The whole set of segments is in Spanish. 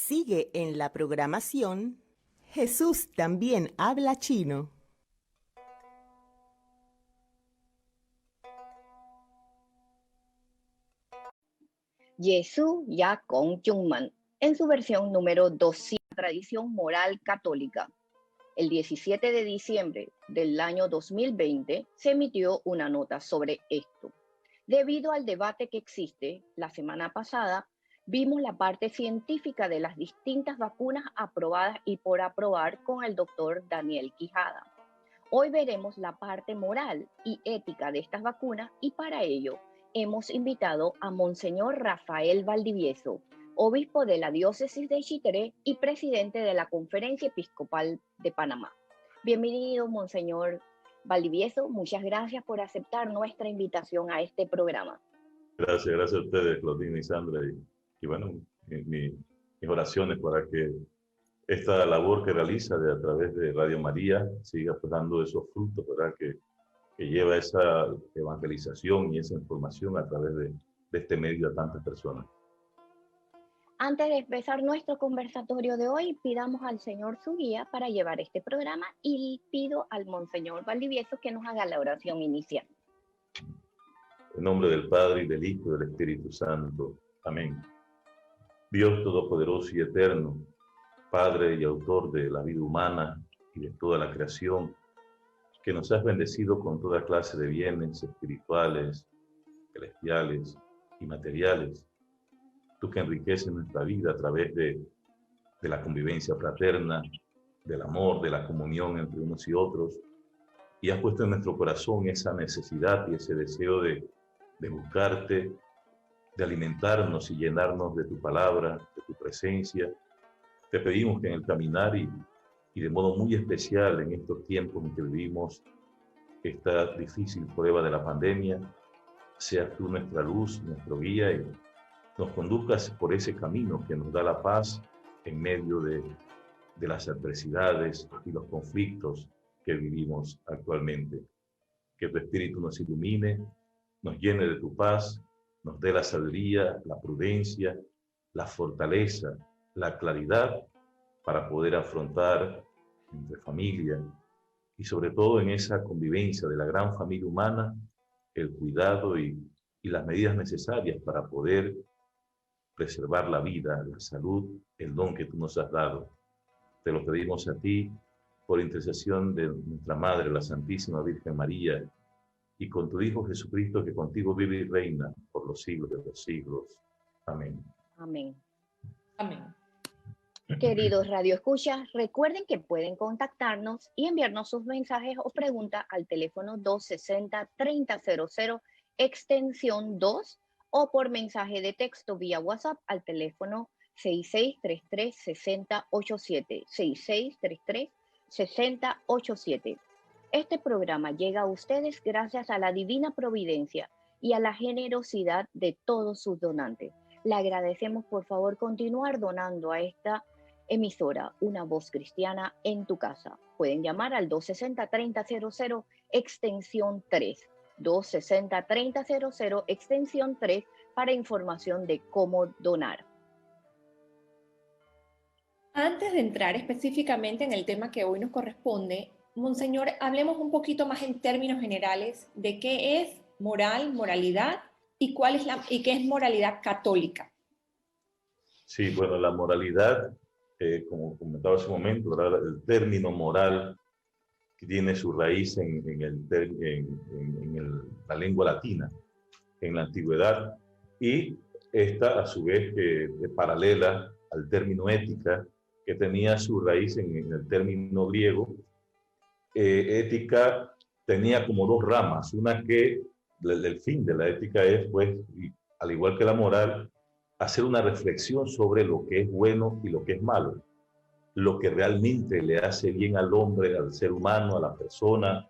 Sigue en la programación Jesús también habla chino. Jesús ya con Chungman, en su versión número 200, tradición moral católica. El 17 de diciembre del año 2020 se emitió una nota sobre esto. Debido al debate que existe, la semana pasada vimos la parte científica de las distintas vacunas aprobadas y por aprobar con el doctor Daniel Quijada. Hoy veremos la parte moral y ética de estas vacunas y para ello hemos invitado a Monseñor Rafael Valdivieso, obispo de la diócesis de Chitré y presidente de la Conferencia Episcopal de Panamá. Bienvenido, Monseñor Valdivieso. Muchas gracias por aceptar nuestra invitación a este programa. Gracias a ustedes, Claudine y Sandra. Y bueno, mis oraciones para que esta labor que realiza a través de Radio María siga pues, dando esos frutos, ¿verdad? Que lleva esa evangelización y esa información a través de este medio a tantas personas. Antes de empezar nuestro conversatorio de hoy, pidamos al Señor su guía para llevar este programa y pido al Monseñor Valdivieso que nos haga la oración inicial. En nombre del Padre, y del Hijo, y del Espíritu Santo. Amén. Dios Todopoderoso y Eterno, Padre y Autor de la vida humana y de toda la creación, que nos has bendecido con toda clase de bienes espirituales, celestiales y materiales. Tú que enriqueces nuestra vida a través de la convivencia fraterna, del amor, de la comunión entre unos y otros, y has puesto en nuestro corazón esa necesidad y ese deseo de buscarte, de alimentarnos y llenarnos de tu palabra, de tu presencia. Te pedimos que en el caminar y de modo muy especial en estos tiempos en que vivimos esta difícil prueba de la pandemia, seas tú nuestra luz, nuestro guía y nos conduzcas por ese camino que nos da la paz en medio de las adversidades y los conflictos que vivimos actualmente. Que tu Espíritu nos ilumine, nos llene de tu paz, nos dé la sabiduría, la prudencia, la fortaleza, la claridad para poder afrontar entre familia y sobre todo en esa convivencia de la gran familia humana, el cuidado y las medidas necesarias para poder preservar la vida, la salud, el don que tú nos has dado. Te lo pedimos a ti por intercesión de nuestra Madre, la Santísima Virgen María, y con tu Hijo Jesucristo, que contigo vive y reina por los siglos de los siglos. Amén. Amén. Amén. Queridos radioescuchas, recuerden que pueden contactarnos y enviarnos sus mensajes o preguntas al teléfono 260-3000, extensión 2, o por mensaje de texto vía WhatsApp al teléfono 6633-6087, 6633-6087. Este programa llega a ustedes gracias a la divina providencia y a la generosidad de todos sus donantes. Le agradecemos, por favor, continuar donando a esta emisora, Una Voz Cristiana en tu Casa. Pueden llamar al 260-3000, extensión 3. 260-3000, extensión 3, para información de cómo donar. Antes de entrar específicamente en el tema que hoy nos corresponde, Monseñor, hablemos un poquito más en términos generales de qué es moral, moralidad y qué es moralidad católica. Sí, bueno, la moralidad, como comentaba hace un momento, ¿verdad? El término moral que tiene su raíz en la lengua latina, en la antigüedad, y esta a su vez es paralela al término ética, que tenía su raíz en el término griego. Ética tenía como dos ramas, una que el fin de la ética es, pues, al igual que la moral, hacer una reflexión sobre lo que es bueno y lo que es malo, lo que realmente le hace bien al hombre, al ser humano, a la persona,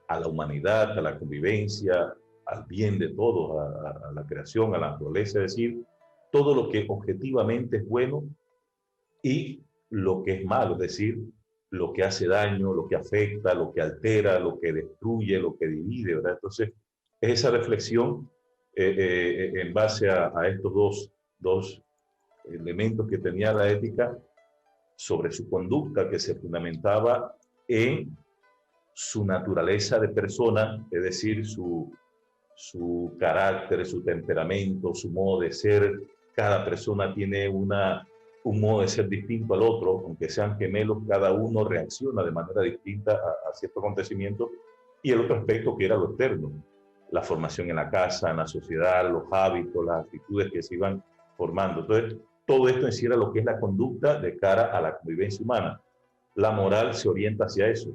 a la humanidad, a la convivencia, al bien de todos, a la creación, a la naturaleza, es decir, todo lo que objetivamente es bueno y lo que es malo, es decir, lo que hace daño, lo que afecta, lo que altera, lo que destruye, lo que divide, ¿verdad? Entonces, es esa reflexión en base a estos dos elementos que tenía la ética sobre su conducta, que se fundamentaba en su naturaleza de persona, es decir, su carácter, su temperamento, su modo de ser. Cada persona tiene un modo de ser distinto al otro, aunque sean gemelos, cada uno reacciona de manera distinta a ciertos acontecimientos. Y el otro aspecto que era lo externo, la formación en la casa, en la sociedad, los hábitos, las actitudes que se iban formando. Entonces, todo esto encierra lo que es la conducta de cara a la convivencia humana. La moral se orienta hacia eso.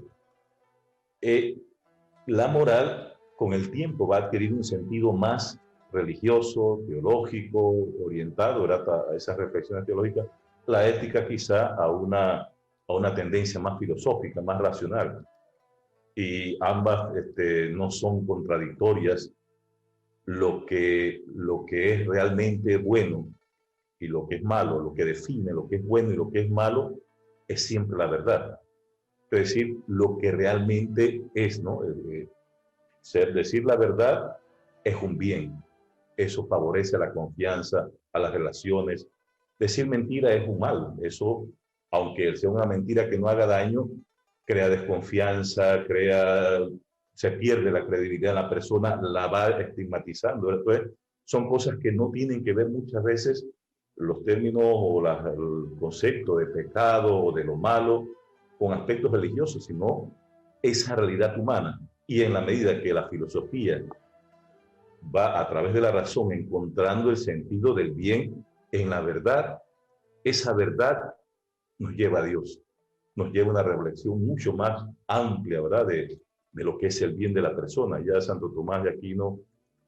La moral, con el tiempo, va a adquirir un sentido más religioso, teológico, orientado, ¿verdad?, a esas reflexiones teológicas. La ética quizá a una tendencia más filosófica, más racional. Y ambas no son contradictorias. Lo que es realmente bueno y lo que es malo, lo que define lo que es bueno y lo que es malo, es siempre la verdad. Es decir, lo que realmente es, ¿no? Decir la verdad es un bien. Eso favorece a la confianza, a las relaciones. Decir mentira es un mal. Eso, aunque sea una mentira que no haga daño, crea desconfianza, se pierde la credibilidad de la persona, la va estigmatizando. Entonces, son cosas que no tienen que ver muchas veces los términos o el concepto de pecado o de lo malo con aspectos religiosos, sino esa realidad humana. Y en la medida que la filosofía va a través de la razón encontrando el sentido del bien en la verdad, esa verdad nos lleva a Dios, nos lleva a una reflexión mucho más amplia, ¿verdad?, de lo que es el bien de la persona. Ya Santo Tomás de Aquino,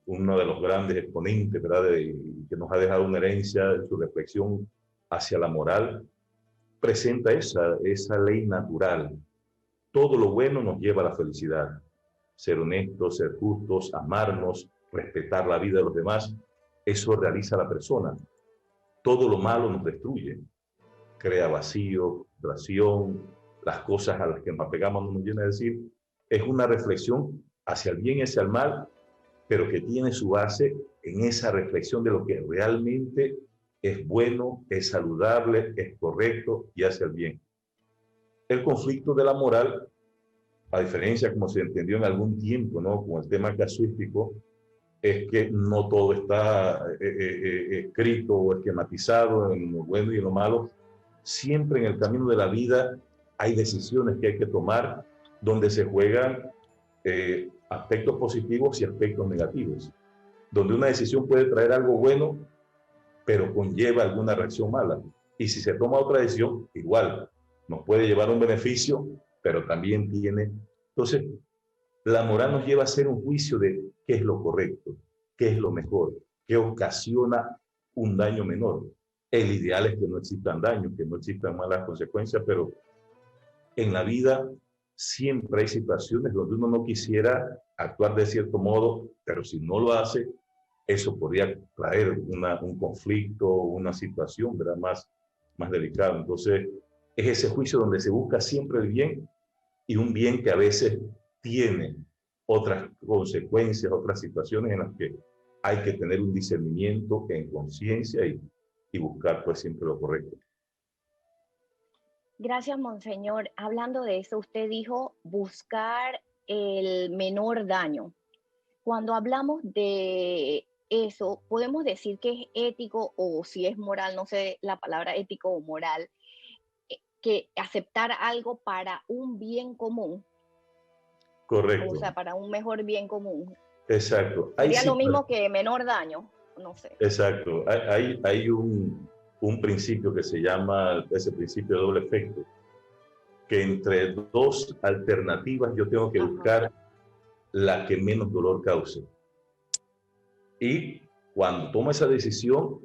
uno de los grandes exponentes, ¿verdad?, que nos ha dejado una herencia en su reflexión hacia la moral, presenta esa ley natural. Todo lo bueno nos lleva a la felicidad. Ser honestos, ser justos, amarnos, respetar la vida de los demás, eso realiza la persona. Todo lo malo nos destruye, crea vacío, frustración, las cosas a las que nos apegamos no nos llenan. Es decir, es una reflexión hacia el bien y hacia el mal, pero que tiene su base en esa reflexión de lo que realmente es bueno, es saludable, es correcto y hace el bien. El conflicto de la moral, a diferencia como se entendió en algún tiempo, ¿no?, con el tema casuístico, es que no todo está escrito o esquematizado en lo bueno y en lo malo. Siempre en el camino de la vida hay decisiones que hay que tomar donde se juegan aspectos positivos y aspectos negativos, donde una decisión puede traer algo bueno, pero conlleva alguna reacción mala. Y si se toma otra decisión, igual, nos puede llevar un beneficio, pero también tiene... Entonces, la moral nos lleva a hacer un juicio de qué es lo correcto, qué es lo mejor, qué ocasiona un daño menor. El ideal es que no existan daños, que no existan malas consecuencias, pero en la vida siempre hay situaciones donde uno no quisiera actuar de cierto modo, pero si no lo hace, eso podría traer un conflicto, una situación, ¿verdad?, más delicada. Entonces, es ese juicio donde se busca siempre el bien, y un bien que a veces tiene otras consecuencias, otras situaciones en las que hay que tener un discernimiento en conciencia y buscar pues siempre lo correcto. Gracias, Monseñor. Hablando de eso, usted dijo buscar el menor daño. Cuando hablamos de eso, podemos decir que es ético o si es moral, no sé la palabra ético o moral, que aceptar algo para un bien común. Correcto. O sea, para un mejor bien común. Exacto. Sería lo mismo que menor daño, no sé. Exacto. Hay un principio que se llama ese principio de doble efecto, que entre dos alternativas yo tengo que buscar la que menos dolor cause. Y cuando tomo esa decisión,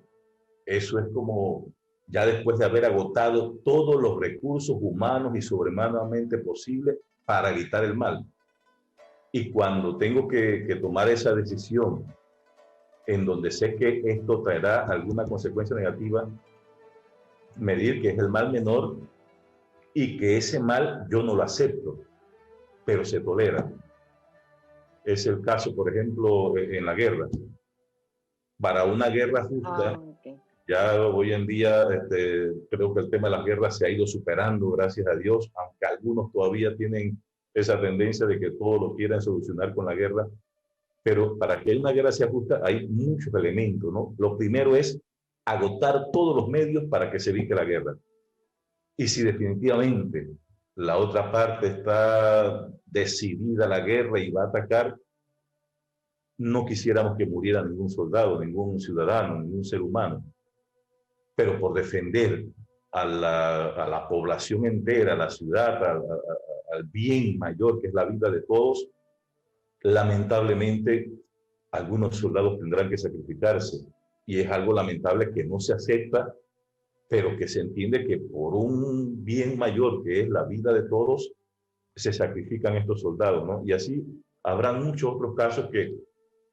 eso es como ya después de haber agotado todos los recursos humanos y sobremanamente posibles para evitar el mal. Y cuando tengo que tomar esa decisión en donde sé que esto traerá alguna consecuencia negativa, medir que es el mal menor y que ese mal yo no lo acepto, pero se tolera. Es el caso, por ejemplo, en la guerra. Para una guerra justa, Ya hoy en día creo que el tema de las guerras se ha ido superando, gracias a Dios, aunque algunos todavía tienen esa tendencia de que todo lo quieran solucionar con la guerra. Pero para que una guerra sea justa hay muchos elementos, ¿no? Lo primero es agotar todos los medios para que se evite la guerra. Y si definitivamente la otra parte está decidida a la guerra y va a atacar, no quisiéramos que muriera ningún soldado, ningún ciudadano, ningún ser humano. Pero por defender a la población entera, a la ciudad, al bien mayor que es la vida de todos, lamentablemente algunos soldados tendrán que sacrificarse. Y es algo lamentable que no se acepta, pero que se entiende que por un bien mayor que es la vida de todos, se sacrifican estos soldados, ¿no? Y así habrá muchos otros casos que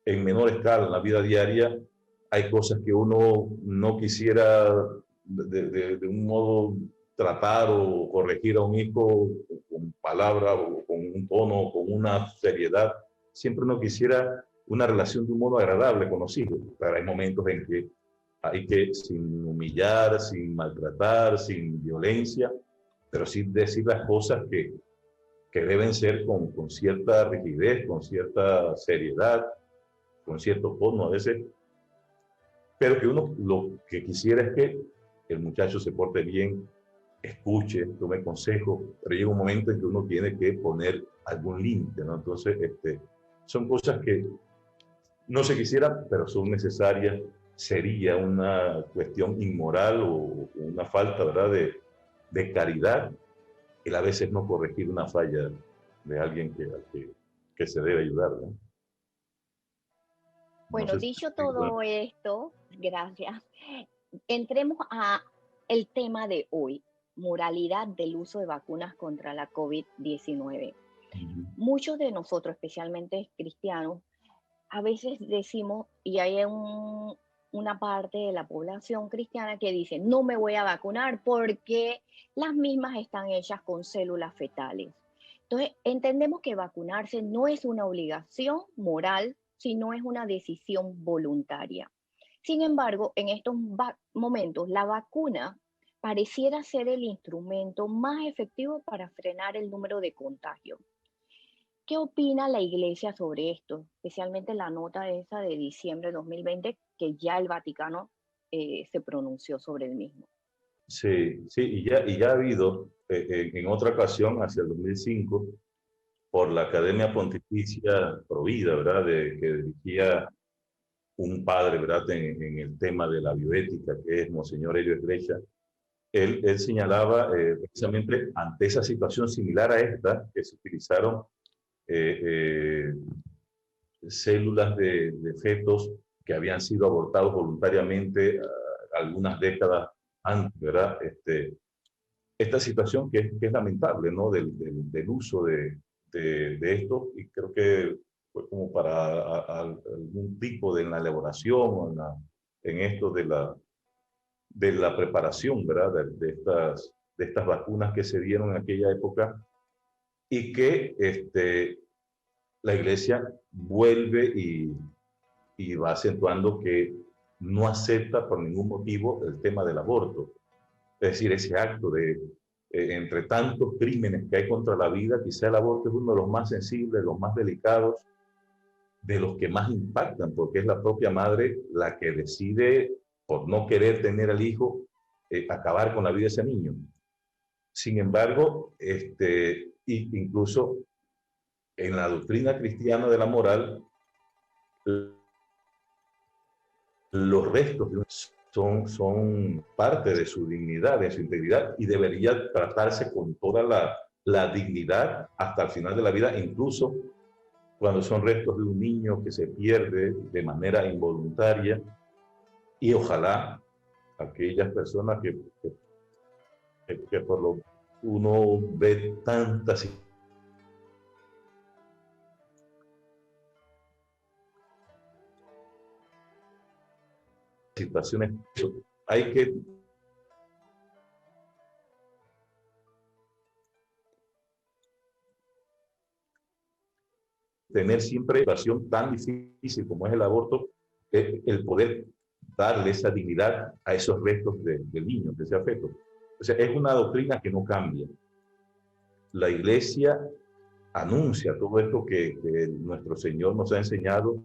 en menor escala, en la vida diaria, hay cosas que uno no quisiera de un modo tratar o corregir a un hijo con palabras o con un tono, con una seriedad. Siempre uno quisiera una relación de un modo agradable con los hijos, pero hay momentos en que hay que, sin humillar, sin maltratar, sin violencia, pero sí decir las cosas que deben ser con cierta rigidez, con cierta seriedad, con cierto tono a veces, pero que uno lo que quisiera es que el muchacho se porte bien, escuche, tome consejo, pero llega un momento en que uno tiene que poner algún límite, ¿no? Entonces, son cosas que no se quisieran, pero son necesarias. Sería una cuestión inmoral o una falta, ¿verdad?, de caridad, el a veces no corregir una falla de alguien que se debe ayudar, ¿no? No Bueno, sé si dicho todo esto, gracias. Entremos a el tema de hoy, moralidad del uso de vacunas contra la COVID-19. Muchos de nosotros, especialmente cristianos, a veces decimos, y hay una parte de la población cristiana que dice, no me voy a vacunar porque las mismas están hechas con células fetales. Entonces, entendemos que vacunarse no es una obligación moral, sino es una decisión voluntaria. Sin embargo, en estos momentos, la vacuna pareciera ser el instrumento más efectivo para frenar el número de contagios. ¿Qué opina la Iglesia sobre esto? Especialmente la nota esa de diciembre de 2020, que ya el Vaticano se pronunció sobre el mismo. Sí, sí, y ya ha habido en otra ocasión, hacia el 2005, por la Academia Pontificia Provida, ¿verdad?, que dirigía un padre, ¿verdad?, en el tema de la bioética, que es Monseñor Helio Egregia. Él señalaba precisamente ante esa situación similar a esta, que se utilizaron eh, células de fetos que habían sido abortados voluntariamente algunas décadas antes, ¿verdad? Esta situación que es lamentable, ¿no? Del uso de esto, y creo que fue como para algún tipo de en la elaboración o en esto de la preparación, ¿verdad? De estas vacunas que se dieron en aquella época y que la Iglesia vuelve y va acentuando que no acepta por ningún motivo el tema del aborto. Es decir, ese acto entre tantos crímenes que hay contra la vida, quizá el aborto es uno de los más sensibles, los más delicados, de los que más impactan, porque es la propia madre la que decide, por no querer tener al hijo, acabar con la vida de ese niño. Sin embargo, incluso en la doctrina cristiana de la moral, los restos de son parte de su dignidad, de su integridad, y debería tratarse con toda la dignidad hasta el final de la vida, incluso cuando son restos de un niño que se pierde de manera involuntaria. Y ojalá aquellas personas que por lo uno ve tantas situaciones, hay que tener siempre una situación tan difícil como es el aborto, el poder darle esa dignidad a esos restos del niño, de ese feto. O sea, es una doctrina que no cambia. La Iglesia anuncia todo esto que nuestro Señor nos ha enseñado,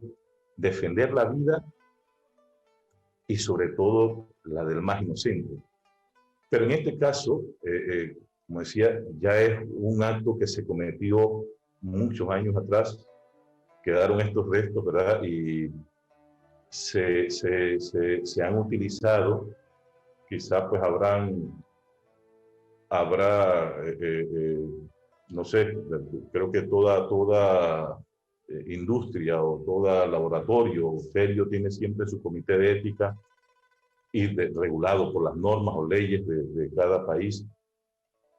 defender la vida y sobre todo la del más inocente. Pero en este caso, como decía, ya es un acto que se cometió muchos años atrás, quedaron estos restos, ¿verdad? Y se han utilizado, quizá pues habrá no sé, creo que toda industria o todo laboratorio serio tiene siempre su comité de ética y regulado por las normas o leyes de cada país.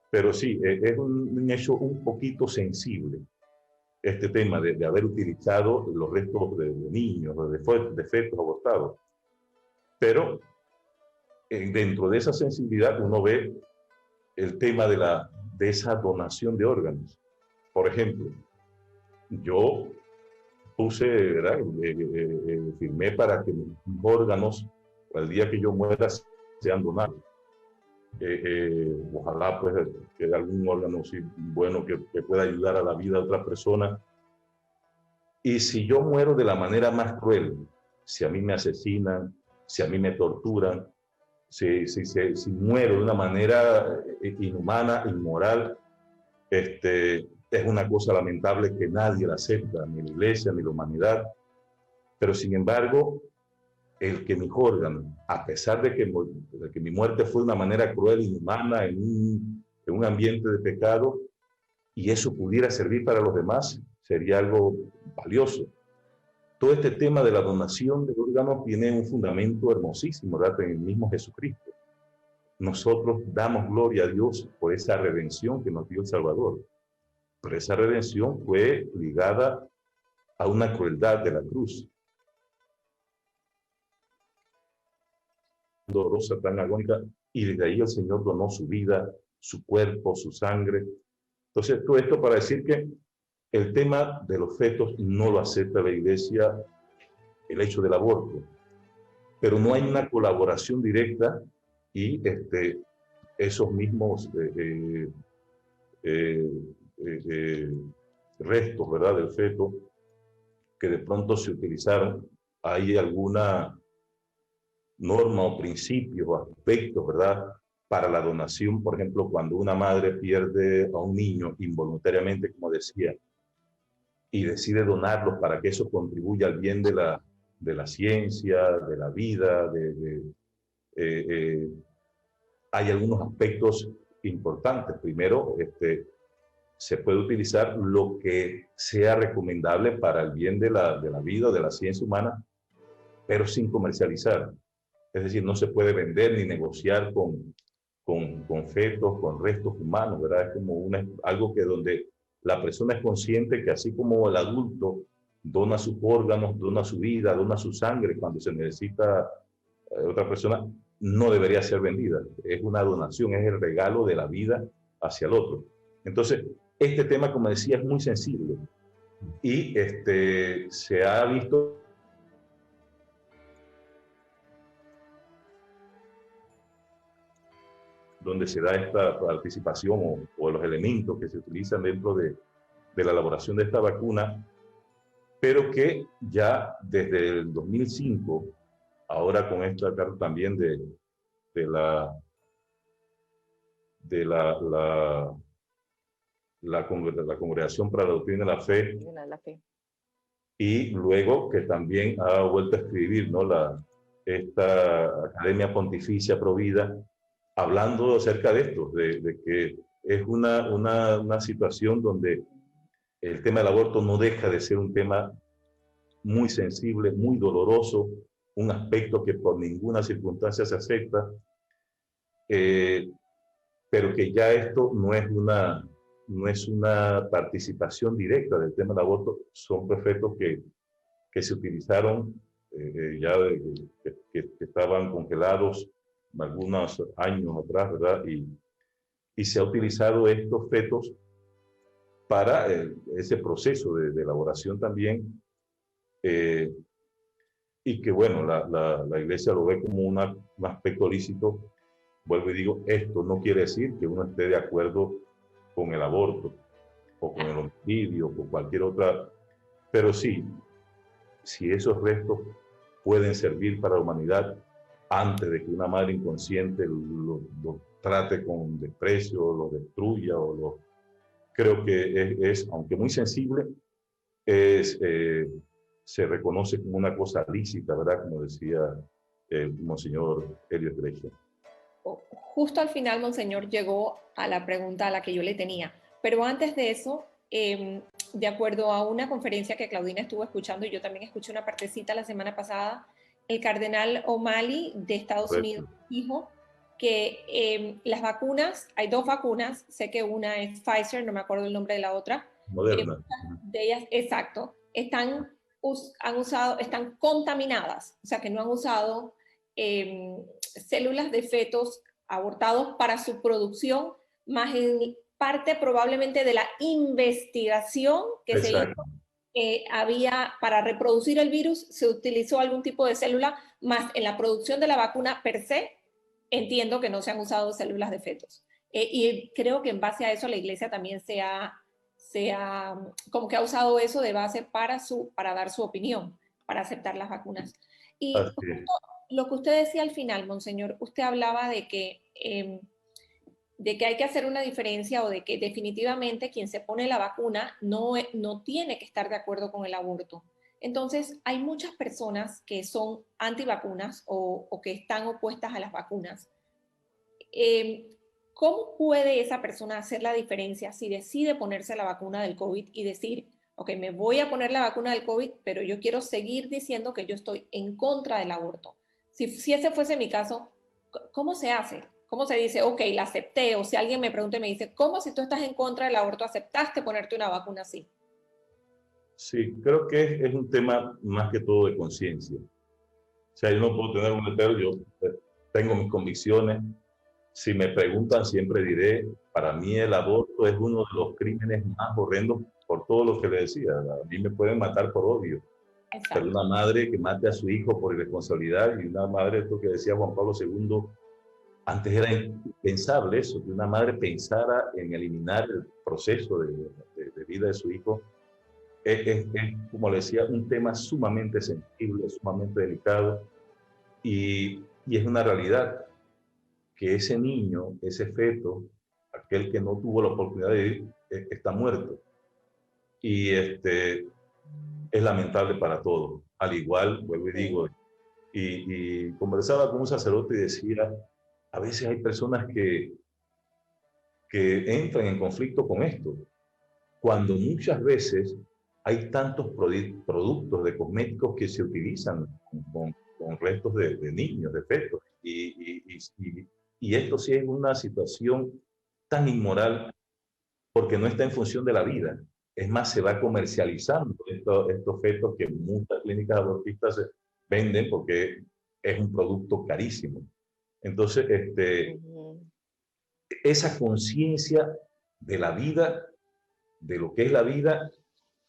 Pero sí, es un hecho un poquito sensible este tema de haber utilizado los restos de niños, de fetos abortados. Pero dentro de esa sensibilidad uno ve el tema de esa donación de órganos. Por ejemplo, yo puse, ¿verdad? Firmé para que mis órganos, al día que yo muera, sean donados. Ojalá pues que algún órgano sí, bueno que pueda ayudar a la vida de otra persona. Y si yo muero de la manera más cruel, si a mí me asesinan, si a mí me torturan, si muero de una manera inhumana, inmoral, es una cosa lamentable que nadie la acepta, ni la Iglesia, ni la humanidad. Pero sin embargo, el que mis órganos, a pesar de que mi muerte fue de una manera cruel, inhumana, en un ambiente de pecado, y eso pudiera servir para los demás, sería algo valioso. Todo este tema de la donación de órganos tiene un fundamento hermosísimo, ¿verdad? En el mismo Jesucristo. Nosotros damos gloria a Dios por esa redención que nos dio el Salvador. Pero esa redención fue ligada a una crueldad de la cruz. Dolorosa, tan agónica, y desde ahí el Señor donó su vida, su cuerpo, su sangre. Entonces, todo esto para decir que el tema de los fetos no lo acepta la Iglesia, el hecho del aborto, pero no hay una colaboración directa y esos mismos restos, ¿verdad?, del feto que de pronto se utilizaron, hay alguna norma o principios o aspectos, ¿verdad?, para la donación, por ejemplo, cuando una madre pierde a un niño involuntariamente, como decía, y decide donarlos para que eso contribuya al bien de la ciencia, de la vida, hay algunos aspectos importantes. Primero, se puede utilizar lo que sea recomendable para el bien de la vida, de la ciencia humana, pero sin comercializar. Es decir, no se puede vender ni negociar con fetos, con restos humanos, ¿verdad? Es como algo que donde la persona es consciente que así como el adulto dona sus órganos, dona su vida, dona su sangre cuando se necesita otra persona, no debería ser vendida. Es una donación, es el regalo de la vida hacia el otro. Entonces, este tema, como decía, es muy sensible y se ha visto donde se da esta participación o los elementos que se utilizan dentro de la elaboración de esta vacuna, pero que ya desde el 2005, ahora con esta carta también de la Congregación para la Doctrina de la Fe, y luego que también ha vuelto a escribir, ¿no?, esta Academia Pontificia Provida, hablando acerca de esto, de que es una situación donde el tema del aborto no deja de ser un tema muy sensible, muy doloroso, un aspecto que por ninguna circunstancia se acepta, pero que ya esto no es una participación directa del tema del aborto, son preceptos que se utilizaron ya que estaban congelados algunos años atrás, ¿verdad? Y se ha utilizado estos fetos ese proceso de elaboración también. Y y que, bueno, la Iglesia lo ve como un aspecto lícito. Vuelvo y digo, esto no quiere decir que uno esté de acuerdo con el aborto o con el homicidio o con cualquier otra, pero sí, si esos restos pueden servir para la humanidad antes de que una madre inconsciente lo trate con desprecio, lo destruya creo que aunque muy sensible, se reconoce como una cosa lícita, ¿verdad? Como decía Monseñor Elliot Drecher. Justo al final, Monseñor, llegó a la pregunta a la que yo le tenía. Pero antes de eso, de acuerdo a una conferencia que Claudina estuvo escuchando, y yo también escuché una partecita la semana pasada, el cardenal O'Malley de Estados Unidos dijo que las vacunas, hay 2 vacunas, sé que una es Pfizer, no me acuerdo el nombre de la otra. Moderna. De ellas, exacto, están contaminadas, o sea que no han usado células de fetos abortados para su producción, más en parte probablemente de la investigación que se hizo. Había, para reproducir el virus, se utilizó algún tipo de célula, más en la producción de la vacuna per se, entiendo que no se han usado células de fetos. Y creo que en base a eso la Iglesia también como que ha usado eso de base para dar su opinión, para aceptar las vacunas. Y lo que usted decía al final, Monseñor, usted hablaba de que hay que hacer una diferencia, o de que definitivamente quien se pone la vacuna no tiene que estar de acuerdo con el aborto. Entonces, hay muchas personas que son antivacunas o que están opuestas a las vacunas. ¿Cómo puede esa persona hacer la diferencia si decide ponerse la vacuna del COVID y decir, ok, me voy a poner la vacuna del COVID, pero yo quiero seguir diciendo que yo estoy en contra del aborto? Si ese fuese mi caso, ¿cómo se hace? ¿Cómo se dice, ok, la acepté? O si alguien me pregunta y me dice, ¿cómo si tú estás en contra del aborto aceptaste ponerte una vacuna así? Sí, creo que es un tema más que todo de conciencia. O sea, yo no puedo tener un letrero, yo tengo mis convicciones. Si me preguntan, siempre diré, para mí el aborto es uno de los crímenes más horrendos, por todo lo que le decía. A mí me pueden matar por odio. Exacto. Pero una madre que mate a su hijo por irresponsabilidad, y una madre, esto que decía Juan Pablo II, antes era impensable eso, que una madre pensara en eliminar el proceso de vida de su hijo. Es, como le decía, un tema sumamente sensible, sumamente delicado, y es una realidad que ese niño, ese feto, aquel que no tuvo la oportunidad de vivir, está muerto. Y es lamentable para todos. Al igual, vuelvo y digo, y conversaba con un sacerdote y decía, a veces hay personas que entran en conflicto con esto, cuando muchas veces hay tantos productos de cosméticos que se utilizan con restos de niños, de fetos, y esto sí es una situación tan inmoral porque no está en función de la vida. Es más, se va comercializando estos fetos que muchas clínicas abortistas venden porque es un producto carísimo. Entonces, esa conciencia de la vida, de lo que es la vida,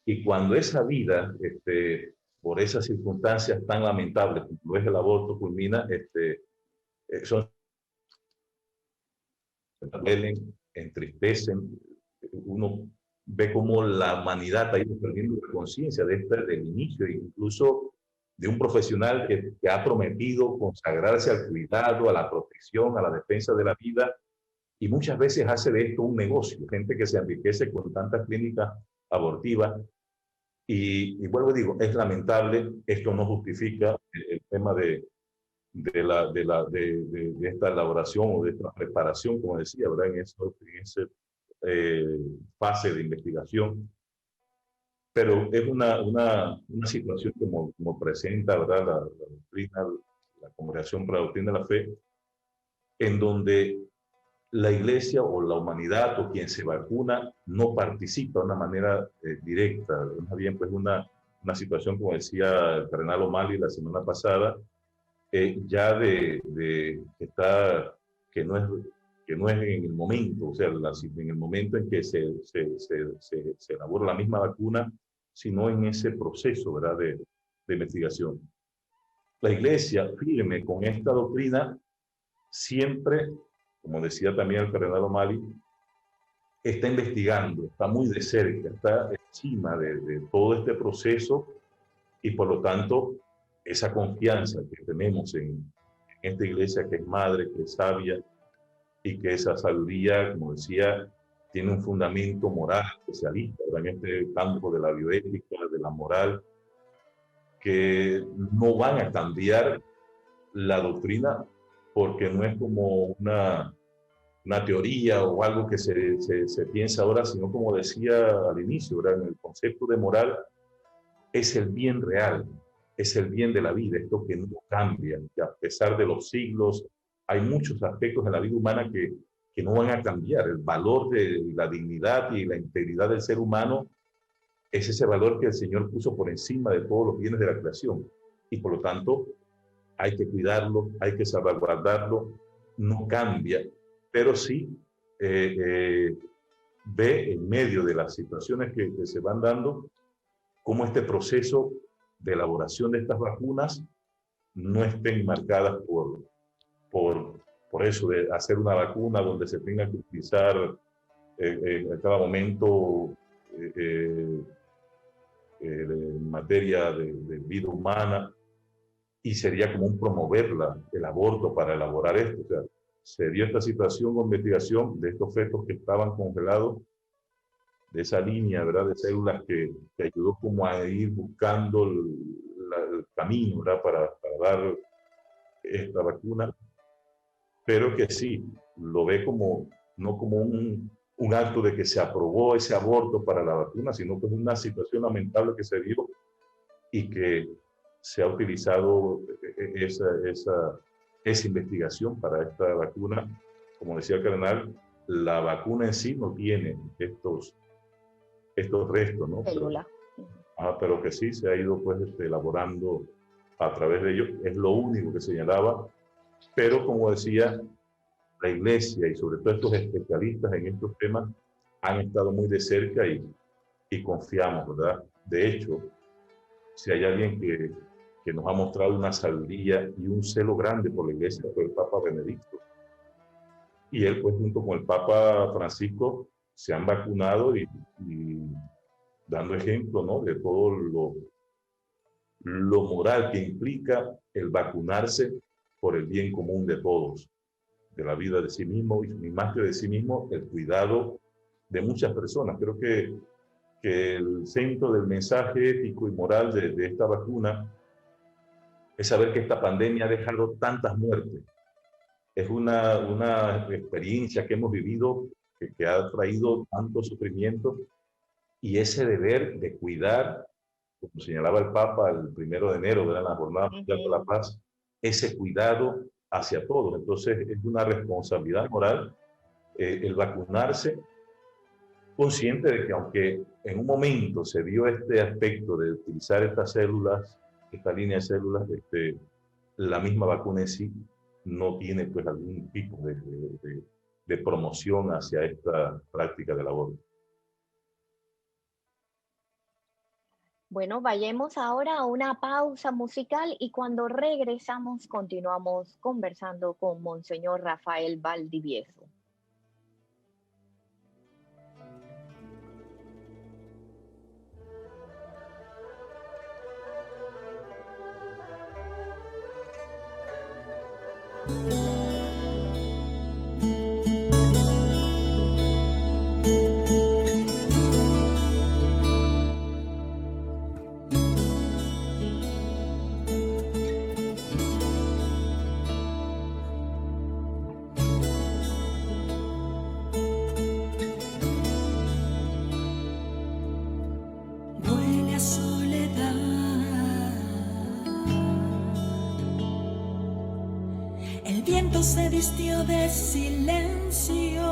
y cuando esa vida, por esas circunstancias tan lamentables como es el aborto, culmina, son duelen, entristecen. Uno ve cómo la humanidad ha ido perdiendo la conciencia del inicio, incluso de un profesional que ha prometido consagrarse al cuidado, a la protección, a la defensa de la vida, y muchas veces hace de esto un negocio. Gente que se enriquece con tantas clínicas abortivas, y vuelvo y digo, es lamentable, esto no justifica el tema de esta elaboración o de esta preparación, como decía, ¿verdad? En esa fase de investigación. Pero es una situación como presenta, ¿verdad? La doctrina, la Congregación para la Doctrina de la Fe, en donde la Iglesia o la humanidad o quien se vacuna no participa de una manera directa. Más bien, pues una situación, como decía el cardenal O'Malley la semana pasada, ya que no es en el momento, o sea, en el momento en que se elabora la misma vacuna, sino en ese proceso, ¿verdad?, de investigación. la Iglesia, firme con esta doctrina, siempre, como decía también el cardenal O'Malley, está investigando, está muy de cerca, está encima de todo este proceso, y por lo tanto esa confianza que tenemos en esta Iglesia, que es madre, que es sabia, y que esa sabiduría, como decía, tiene un fundamento moral especialista, ¿verdad? En este campo de la bioética, de la moral, que no van a cambiar la doctrina porque no es como una teoría o algo que se piensa ahora, sino como decía al inicio, ¿verdad? En el concepto de moral es el bien real, es el bien de la vida, esto que no cambia, que a pesar de los siglos, hay muchos aspectos de la vida humana que no van a cambiar. El valor de la dignidad y la integridad del ser humano es ese valor que el Señor puso por encima de todos los bienes de la creación. Y por lo tanto, hay que cuidarlo, hay que salvaguardarlo, no cambia, pero sí ve en medio de las situaciones que se van dando, cómo este proceso de elaboración de estas vacunas no estén marcadas por eso de hacer una vacuna donde se tenga que utilizar a cada momento en materia de vida humana, y sería como un promover el aborto para elaborar esto. O sea, se dio esta situación o investigación de estos fetos que estaban congelados, de esa línea, ¿verdad?, de células que ayudó como a ir buscando el camino, ¿verdad?, para dar esta vacuna, pero que sí, lo ve como, no como un acto de que se aprobó ese aborto para la vacuna, sino que es una situación lamentable que se dio y que se ha utilizado esa investigación para esta vacuna. Como decía el cardenal, la vacuna en sí no tiene estos restos, ¿no? Pero que sí se ha ido pues elaborando a través de ellos, es lo único que señalaba. Pero como decía, la Iglesia y sobre todo estos especialistas en estos temas han estado muy de cerca y confiamos, ¿verdad? De hecho, si hay alguien que nos ha mostrado una sabiduría y un celo grande por la Iglesia, fue el Papa Benedicto. Y él, pues, junto con el Papa Francisco, se han vacunado y dando ejemplo, ¿no?, de todo lo moral que implica el vacunarse por el bien común de todos, de la vida de sí mismo y más que de sí mismo, el cuidado de muchas personas. Creo que el centro del mensaje ético y moral de esta vacuna es saber que esta pandemia ha dejado tantas muertes. Es una experiencia que hemos vivido que ha traído tanto sufrimiento, y ese deber de cuidar, como señalaba el Papa el 1 de enero, de la Jornada Mundial de la Paz, ese cuidado hacia todos. Entonces es una responsabilidad moral el vacunarse, consciente de que aunque en un momento se dio este aspecto de utilizar estas células, esta línea de células, la misma vacuna en sí no tiene pues algún tipo de promoción hacia esta práctica del aborto. Bueno, vayamos ahora a una pausa musical y cuando regresamos continuamos conversando con Monseñor Rafael Valdivieso. Se vistió de silencio,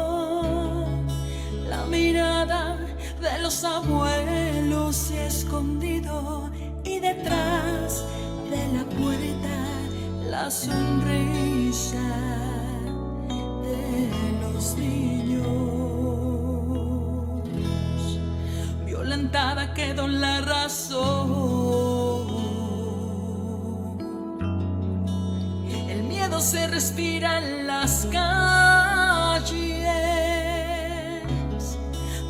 la mirada de los abuelos se ha escondido y detrás de la puerta la sonrisa de los niños. Violentada quedó la razón. respira en las calles,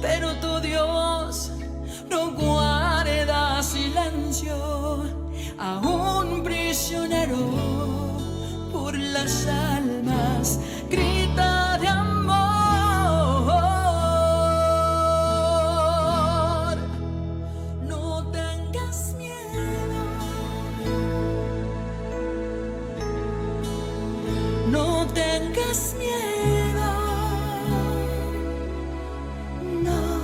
pero tu Dios no guarda silencio a un prisionero por las almas, grita de amor. No tengas miedo, no tengas miedo, no.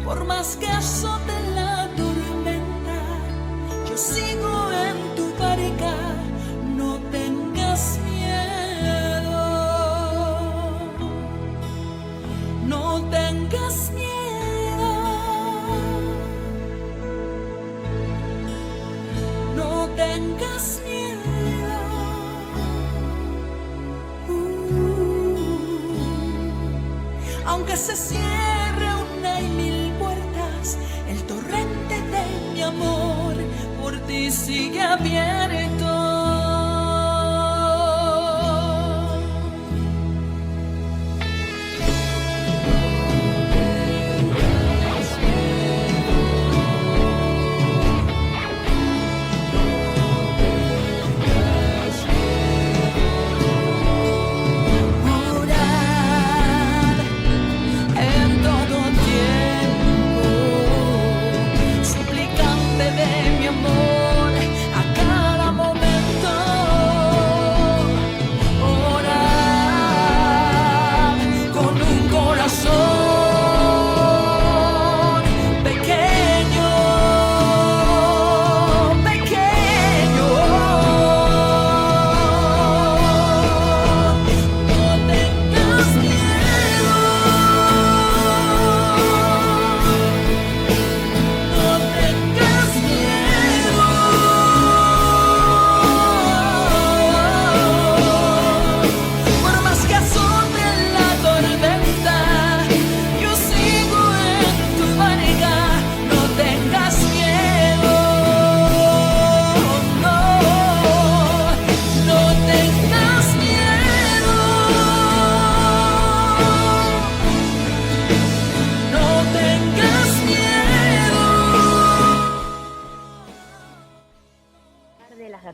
Por más que azote la tormenta, yo sigo en tu barca. No tengas miedo, no tengas miedo, no tengas miedo. Aunque se cierre una y mil puertas, el torrente de mi amor por ti sigue abierto.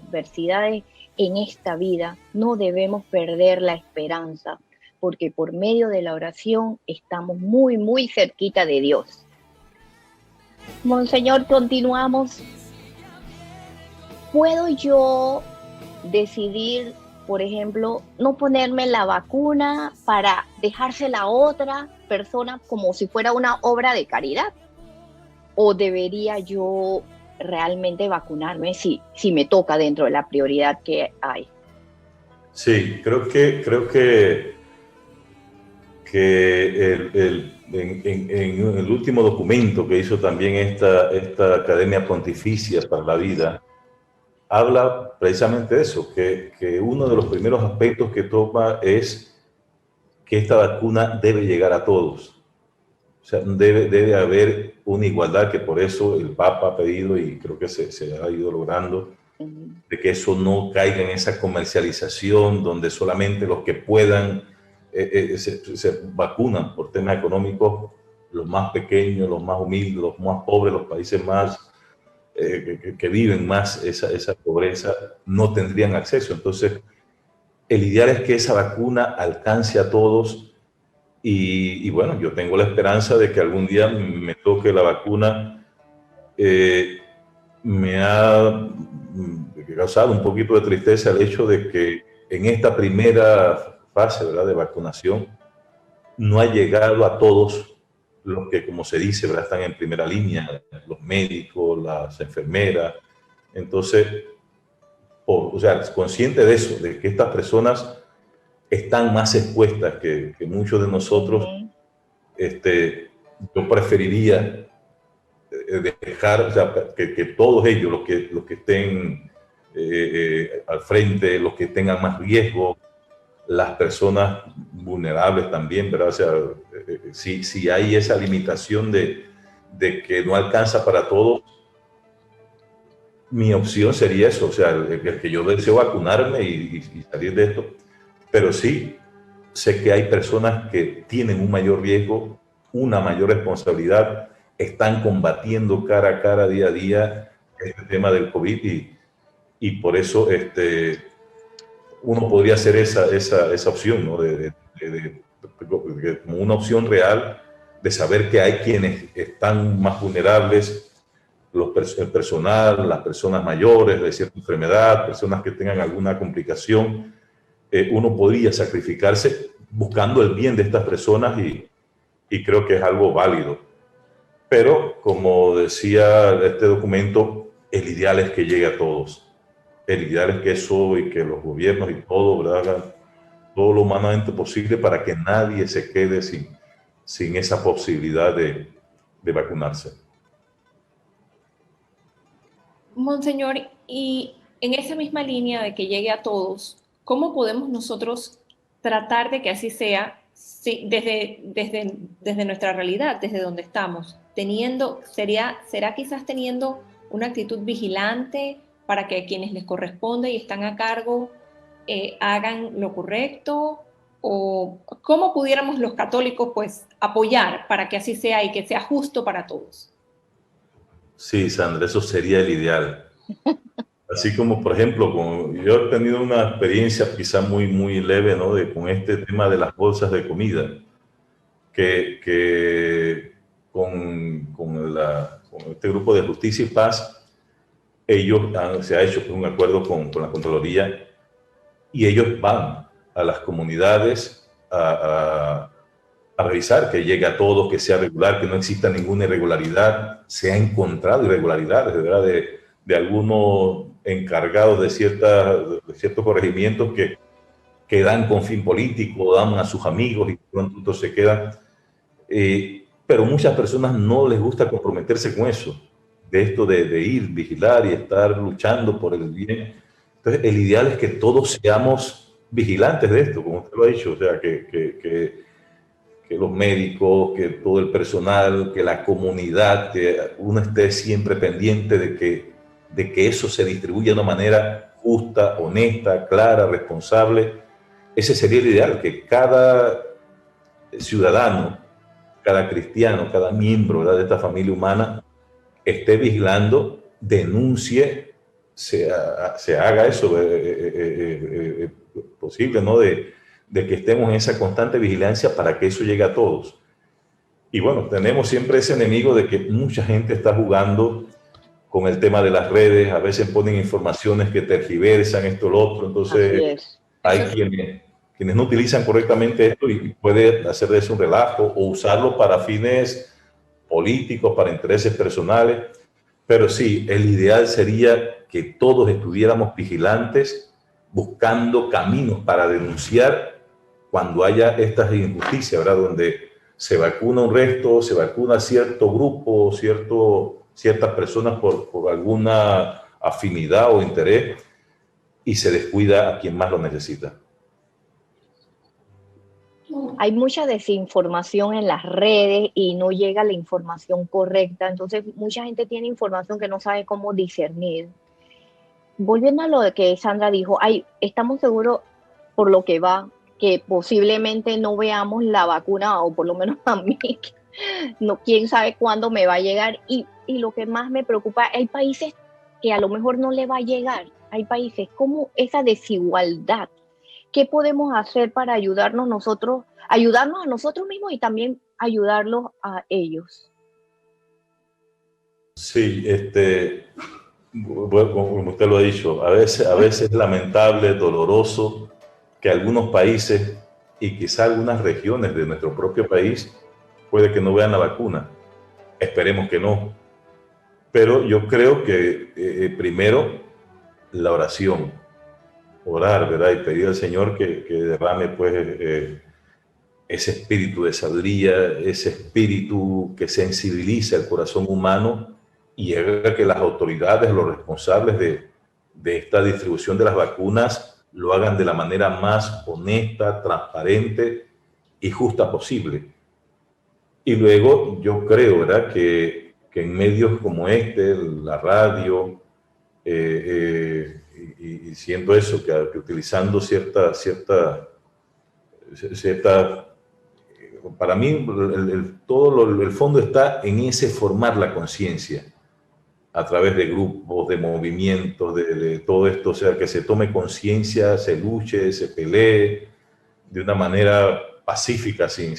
Adversidades en esta vida, no debemos perder la esperanza, porque por medio de la oración estamos muy, muy cerquita de Dios. Monseñor, continuamos. ¿Puedo yo decidir, por ejemplo, no ponerme la vacuna para dejársela a otra persona como si fuera una obra de caridad? ¿O debería yo realmente vacunarme si me toca dentro de la prioridad que hay? Sí, creo que en el último documento que hizo también esta Academia Pontificia para la Vida, habla precisamente de eso, que uno de los primeros aspectos que toma es que esta vacuna debe llegar a todos. O sea, debe haber una igualdad, que por eso el Papa ha pedido, y creo que se ha ido logrando, de que eso no caiga en esa comercialización donde solamente los que puedan se vacunan por temas económicos, los más pequeños, los más humildes, los más pobres, los países más que viven más esa pobreza, no tendrían acceso. Entonces, el ideal es que esa vacuna alcance a todos. Y bueno, yo tengo la esperanza de que algún día me toque la vacuna. Me ha causado un poquito de tristeza el hecho de que en esta primera fase, ¿verdad?, de vacunación no ha llegado a todos los que, como se dice, ¿verdad?, están en primera línea, los médicos, las enfermeras. Entonces, o sea, consciente de eso, de que estas personas están más expuestas que muchos de nosotros, yo preferiría dejar, o sea, que todos ellos, los que estén al frente, los que tengan más riesgo, las personas vulnerables también, ¿verdad? O sea, si hay esa limitación de que no alcanza para todos, mi opción sería eso, o sea, el que yo deseo vacunarme y salir de esto, pero sí sé que hay personas que tienen un mayor riesgo, una mayor responsabilidad, están combatiendo cara a cara, día a día, este tema del COVID y por eso uno podría hacer esa opción, ¿no? Como una opción real de saber que hay quienes están más vulnerables, el personal, las personas mayores de cierta enfermedad, personas que tengan alguna complicación. Uno podría sacrificarse buscando el bien de estas personas y creo que es algo válido. Pero, como decía este documento, el ideal es que llegue a todos. El ideal es que eso y que los gobiernos y todo, ¿verdad?, hagan todo lo humanamente posible para que nadie se quede sin esa posibilidad de vacunarse. Monseñor, y en esa misma línea de que llegue a todos, ¿cómo podemos nosotros tratar de que así sea desde nuestra realidad, desde donde estamos? ¿Será quizás teniendo una actitud vigilante para que quienes les corresponde y están a cargo hagan lo correcto? ¿O cómo pudiéramos los católicos pues apoyar para que así sea y que sea justo para todos? Sí, Sandra, eso sería el ideal. Así como, por ejemplo, yo he tenido una experiencia quizá muy leve, ¿no?, con este tema de las bolsas de comida, que con este grupo de Justicia y Paz, se ha hecho un acuerdo con la Contraloría y ellos van a las comunidades a revisar que llegue a todos, que sea regular, que no exista ninguna irregularidad. Se ha encontrado irregularidades, ¿verdad?, de algunos encargados de ciertos corregimientos que dan con fin político, dan a sus amigos y pronto se quedan. Pero muchas personas no les gusta comprometerse con eso, de esto de ir, vigilar y estar luchando por el bien. Entonces, el ideal es que todos seamos vigilantes de esto, como usted lo ha dicho, o sea, que los médicos, que todo el personal, que la comunidad, que uno esté siempre pendiente de que eso se distribuya de una manera justa, honesta, clara, responsable. Ese sería el ideal, que cada ciudadano, cada cristiano, cada miembro, ¿verdad?, de esta familia humana esté vigilando, denuncie, se haga eso posible, ¿no?, de que estemos en esa constante vigilancia para que eso llegue a todos. Y bueno, tenemos siempre ese enemigo de que mucha gente está jugando con el tema de las redes, a veces ponen informaciones que tergiversan esto, lo otro, entonces hay quienes no utilizan correctamente esto y puede hacer de eso un relajo o usarlo para fines políticos, para intereses personales. Pero sí, el ideal sería que todos estuviéramos vigilantes, buscando caminos para denunciar cuando haya estas injusticias, ¿verdad?, donde se vacuna un resto, se vacuna cierto grupo, ciertas personas por alguna afinidad o interés y se descuida a quien más lo necesita. Hay mucha desinformación en las redes y no llega la información correcta, entonces mucha gente tiene información que no sabe cómo discernir. Volviendo a lo que Sandra dijo, estamos seguros por lo que va, que posiblemente no veamos la vacuna, o por lo menos a mí, no, quién sabe cuándo me va a llegar, y lo que más me preocupa, hay países que a lo mejor no le va a llegar, hay países como esa desigualdad. ¿Qué podemos hacer para ayudarnos a nosotros mismos y también ayudarlos a ellos? Sí, bueno, como usted lo ha dicho, a veces es lamentable, doloroso que algunos países y quizá algunas regiones de nuestro propio país puede que no vean la vacuna. Esperemos que no. Pero yo creo que primero la oración, orar, ¿verdad?, y pedir al Señor que derrame pues ese espíritu de sabiduría, ese espíritu que sensibiliza el corazón humano y haga que las autoridades, los responsables de esta distribución de las vacunas lo hagan de la manera más honesta, transparente y justa posible. Y luego yo creo, ¿verdad?, que en medios como este, la radio, y siento eso, que utilizando cierta, para mí todo el fondo está en ese formar la conciencia a través de grupos, de movimientos, de todo esto, o sea, que se tome conciencia, se luche, se pelee de una manera pacífica, sin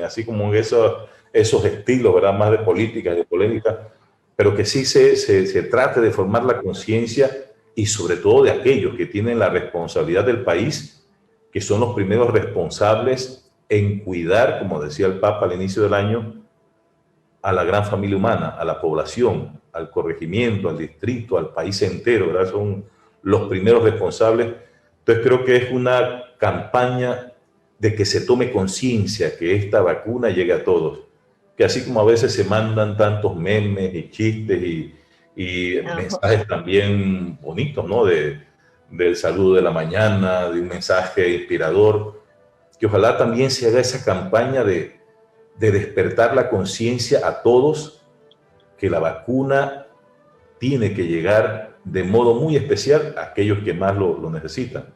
así como esos estilos, ¿verdad? Más de política, de polémica, pero que sí se trate de formar la conciencia y sobre todo de aquellos que tienen la responsabilidad del país, que son los primeros responsables en cuidar, como decía el Papa al inicio del año, a la gran familia humana, a la población, al corregimiento, al distrito, al país entero, ¿verdad? Son los primeros responsables. Entonces creo que es una campaña de que se tome conciencia que esta vacuna llegue a todos, que así como a veces se mandan tantos memes y chistes y mensajes también bonitos, ¿no? Del saludo de la mañana, de un mensaje inspirador, que ojalá también se haga esa campaña de despertar la conciencia a todos que la vacuna tiene que llegar de modo muy especial a aquellos que más lo necesitan.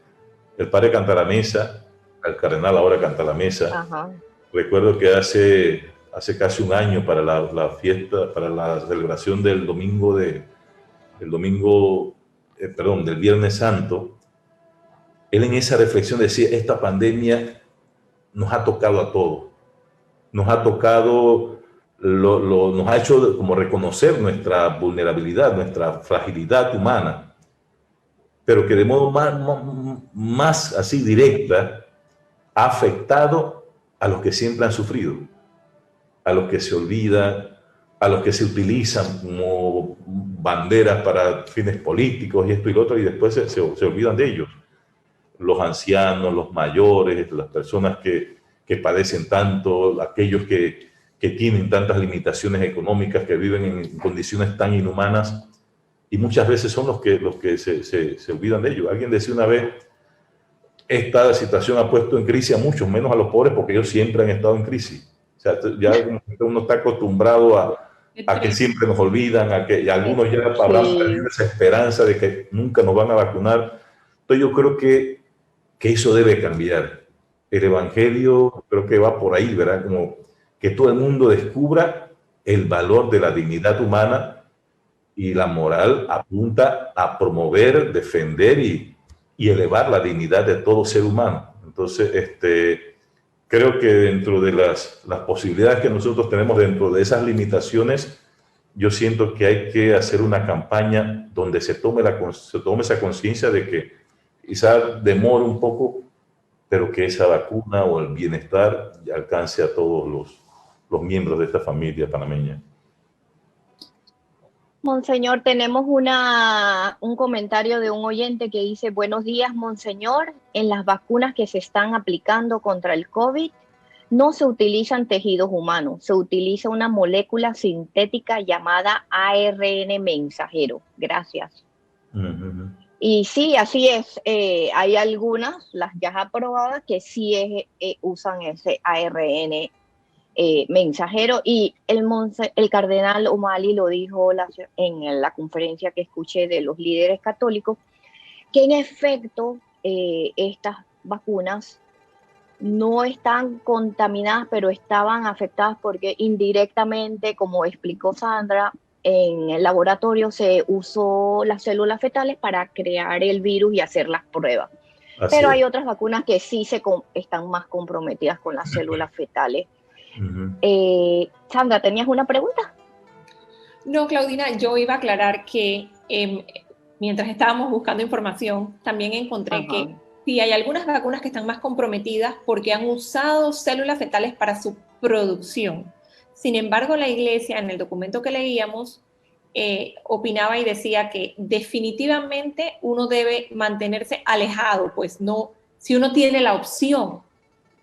El padre Cantalamessa, el cardenal ahora Cantalamessa, recuerdo que hace casi un año para la fiesta, para la celebración del Viernes Santo, él en esa reflexión decía, esta pandemia nos ha tocado a todos, nos ha tocado, nos ha hecho como reconocer nuestra vulnerabilidad, nuestra fragilidad humana, pero que de modo más así directa ha afectado a los que siempre han sufrido, a los que se olvidan, a los que se utilizan como banderas para fines políticos y esto y lo otro, y después se olvidan de ellos. Los ancianos, los mayores, las personas que padecen tanto, aquellos que tienen tantas limitaciones económicas, que viven en condiciones tan inhumanas, y muchas veces son los que se olvidan de ellos. Alguien decía una vez, esta situación ha puesto en crisis a muchos, menos a los pobres, porque ellos siempre han estado en crisis. O sea, ya uno está acostumbrado a que siempre nos olvidan, y algunos ya habrán perdido esa esperanza de que nunca nos van a vacunar. Entonces yo creo que eso debe cambiar. El Evangelio creo que va por ahí, ¿verdad? Como que todo el mundo descubra el valor de la dignidad humana, y la moral apunta a promover, defender y elevar la dignidad de todo ser humano. Entonces, creo que dentro de las posibilidades que nosotros tenemos, dentro de esas limitaciones, yo siento que hay que hacer una campaña donde se tome esa conciencia de que quizás demore un poco, pero que esa vacuna o el bienestar alcance a todos los miembros de esta familia panameña. Monseñor, tenemos un comentario de un oyente que dice: buenos días, Monseñor. En las vacunas que se están aplicando contra el COVID no se utilizan tejidos humanos, se utiliza una molécula sintética llamada ARN mensajero. Gracias. Y sí, así es. Hay algunas, las ya aprobadas, que sí usan ese ARN mensajero, y el cardenal O'Malley lo dijo en la conferencia que escuché de los líderes católicos, que en efecto estas vacunas no están contaminadas, pero estaban afectadas porque indirectamente, como explicó Sandra, en el laboratorio se usó las células fetales para crear el virus y hacer las pruebas. Pero hay otras vacunas que sí están más comprometidas con las células fetales. Sandra, ¿tenías una pregunta? No, Claudina, yo iba a aclarar que mientras estábamos buscando información, también encontré que sí hay algunas vacunas que están más comprometidas porque han usado células fetales para su producción. Sin embargo, la Iglesia, en el documento que leíamos, opinaba y decía que definitivamente uno debe mantenerse alejado, pues no, si uno tiene la opción,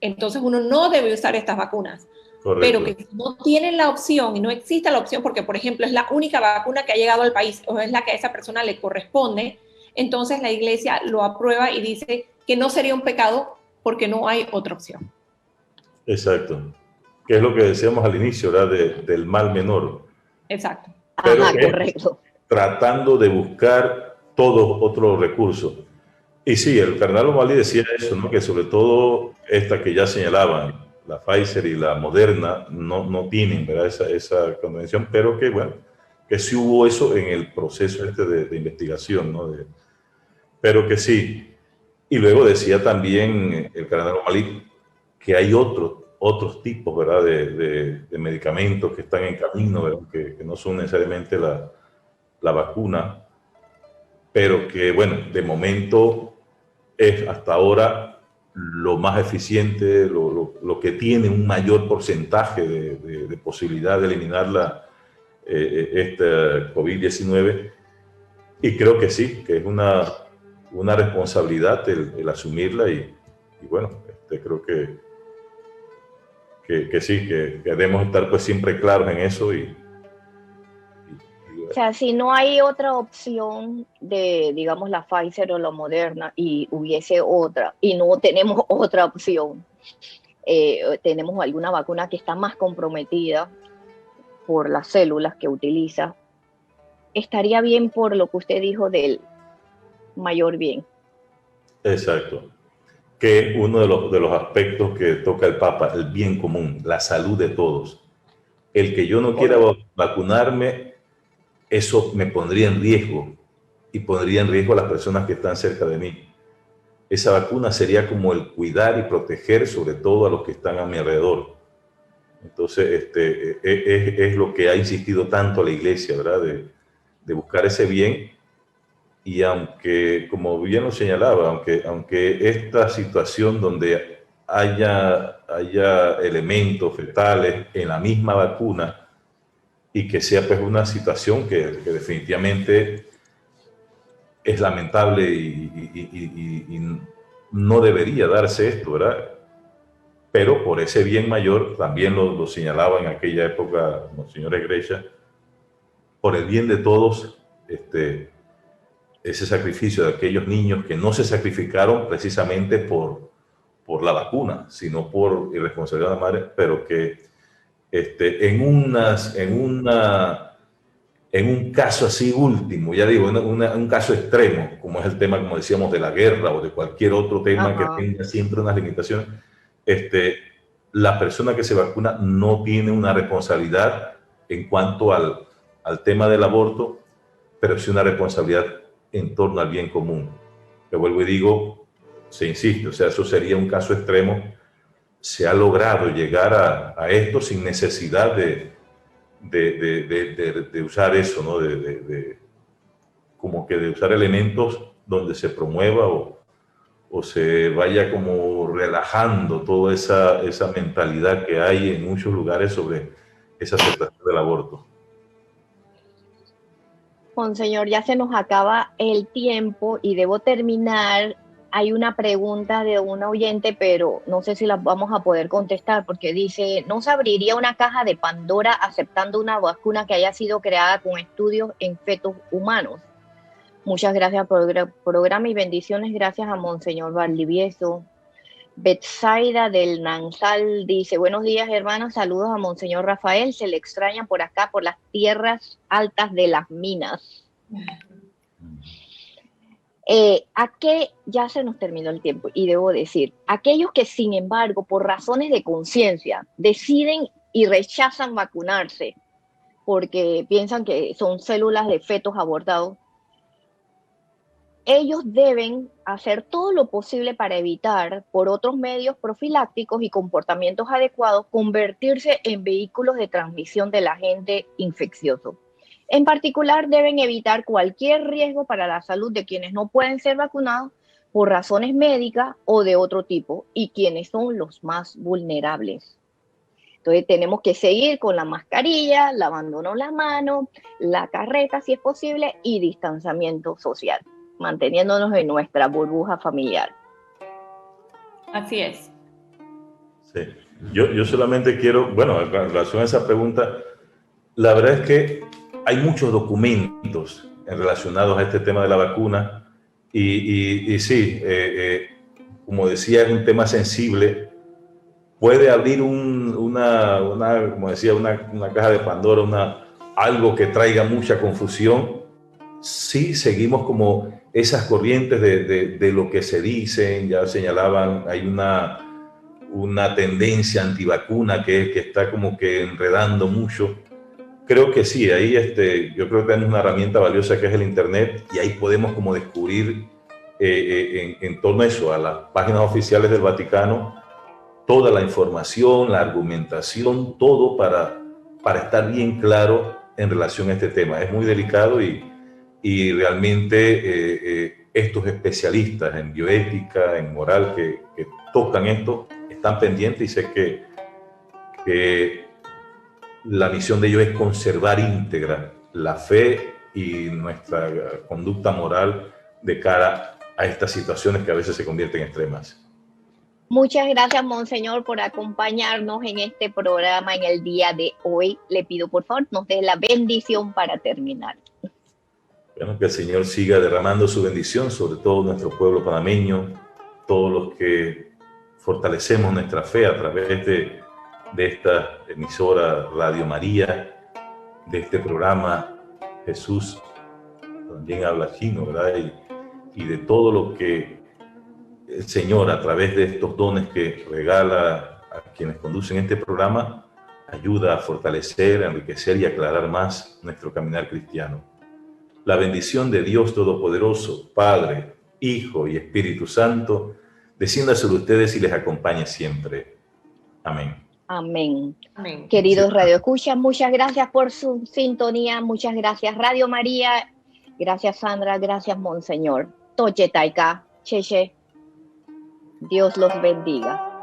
entonces uno no debe usar estas vacunas. Correcto. Pero que si no tienen la opción y no existe la opción porque, por ejemplo, es la única vacuna que ha llegado al país o es la que a esa persona le corresponde, entonces la Iglesia lo aprueba y dice que no sería un pecado porque no hay otra opción. Exacto. Que es lo que decíamos al inicio, ¿verdad? Del mal menor. Exacto. Pero correcto. tratando de buscar todos otros recursos. Y sí, el cardenal O'Malley decía eso, ¿no? Que sobre todo esta que ya señalaban, la Pfizer y la Moderna, no tienen, ¿verdad? esa convención, pero que bueno, que sí hubo eso en el proceso de investigación, ¿no? Pero que sí. Y luego decía también el cardenal O'Malley que hay otros tipos, ¿verdad? de medicamentos que están en camino, ¿verdad? Que no son necesariamente la vacuna, pero que, bueno, de momento es hasta ahora lo más eficiente, lo que tiene un mayor porcentaje de posibilidad de eliminar esta COVID-19. Y creo que sí, que es una responsabilidad el asumirla y bueno, creo que sí, que debemos estar pues siempre claros en eso o sea, si no hay otra opción de, digamos, la Pfizer o la Moderna y hubiese otra, y no tenemos otra opción, tenemos alguna vacuna que está más comprometida por las células que utiliza, estaría bien por lo que usted dijo del mayor bien. Exacto. Que uno de los aspectos que toca el Papa, el bien común, la salud de todos. El que yo no quiera vacunarme, eso me pondría en riesgo y pondría en riesgo a las personas que están cerca de mí. Esa vacuna sería como el cuidar y proteger sobre todo a los que están a mi alrededor. Entonces, es lo que ha insistido tanto la Iglesia, ¿verdad? De buscar ese bien. Y aunque, como bien lo señalaba, aunque esta situación donde haya elementos fetales en la misma vacuna y que sea pues una situación que definitivamente es lamentable y no debería darse esto, ¿verdad? Pero por ese bien mayor, también lo señalaba en aquella época Monseñor Egregia, por el bien de todos, ese sacrificio de aquellos niños que no se sacrificaron precisamente por la vacuna, sino por irresponsabilidad de la madre, pero que en un caso así último, ya digo, un caso extremo, como es el tema, como decíamos, de la guerra o de cualquier otro tema que tenga siempre unas limitaciones, la persona que se vacuna no tiene una responsabilidad en cuanto al tema del aborto, pero sí una responsabilidad en torno al bien común. Que vuelvo y digo, se insiste, o sea, eso sería un caso extremo. Se ha logrado llegar a esto sin necesidad de usar eso, ¿no? Como que de usar elementos donde se promueva o se vaya como relajando toda esa mentalidad que hay en muchos lugares sobre esa aceptación del aborto. Monseñor, ya se nos acaba el tiempo y debo terminar. Hay una pregunta de una oyente, pero no sé si la vamos a poder contestar, porque dice, ¿no se abriría una caja de Pandora aceptando una vacuna que haya sido creada con estudios en fetos humanos? Muchas gracias por el programa y bendiciones. Gracias a Monseñor Valdivieso. Betsaida del Nansal dice, buenos días hermanos, saludos a Monseñor Rafael, se le extraña por acá, por las tierras altas de las minas. Ya se nos terminó el tiempo y debo decir, aquellos que sin embargo por razones de conciencia deciden y rechazan vacunarse porque piensan que son células de fetos abortados, ellos deben hacer todo lo posible para evitar, por otros medios profilácticos y comportamientos adecuados, convertirse en vehículos de transmisión del agente infeccioso. En particular, deben evitar cualquier riesgo para la salud de quienes no pueden ser vacunados por razones médicas o de otro tipo y quienes son los más vulnerables. Entonces tenemos que seguir con la mascarilla, lavándonos las manos, la careta si es posible y distanciamiento social, manteniéndonos en nuestra burbuja familiar. Así es. Sí. Yo solamente quiero, bueno, en relación a esa pregunta, la verdad es que hay muchos documentos relacionados a este tema de la vacuna y sí, como decía, es un tema sensible. Puede abrir como decía, una caja de Pandora, algo que traiga mucha confusión sí seguimos como esas corrientes de lo que se dicen, ya señalaban, hay una tendencia antivacuna que está como que enredando mucho. Creo que sí, ahí yo creo que tenemos una herramienta valiosa que es el Internet, y ahí podemos como descubrir en torno a eso, a las páginas oficiales del Vaticano, toda la información, la argumentación, todo para estar bien claro en relación a este tema. Es muy delicado y realmente estos especialistas en bioética, en moral, que tocan esto, están pendientes, y sé que la misión de ellos es conservar íntegra la fe y nuestra conducta moral de cara a estas situaciones que a veces se convierten en extremas. Muchas gracias, Monseñor, por acompañarnos en este programa en el día de hoy. Le pido, por favor, nos dé la bendición para terminar. Bueno, que el Señor siga derramando su bendición sobre todo nuestro pueblo panameño, todos los que fortalecemos nuestra fe a través de esta emisora Radio María, de este programa Jesús también habla chino, ¿verdad? Y de todo lo que el Señor, a través de estos dones que regala a quienes conducen este programa, ayuda a fortalecer, a enriquecer y aclarar más nuestro caminar cristiano. La bendición de Dios Todopoderoso, Padre, Hijo y Espíritu Santo, descienda sobre ustedes y les acompañe siempre. Amén. Amén. Amén. Queridos Radio Escucha, muchas gracias por su sintonía, muchas gracias Radio María, gracias Sandra, gracias Monseñor. Toche Taika, Cheche, Dios los bendiga.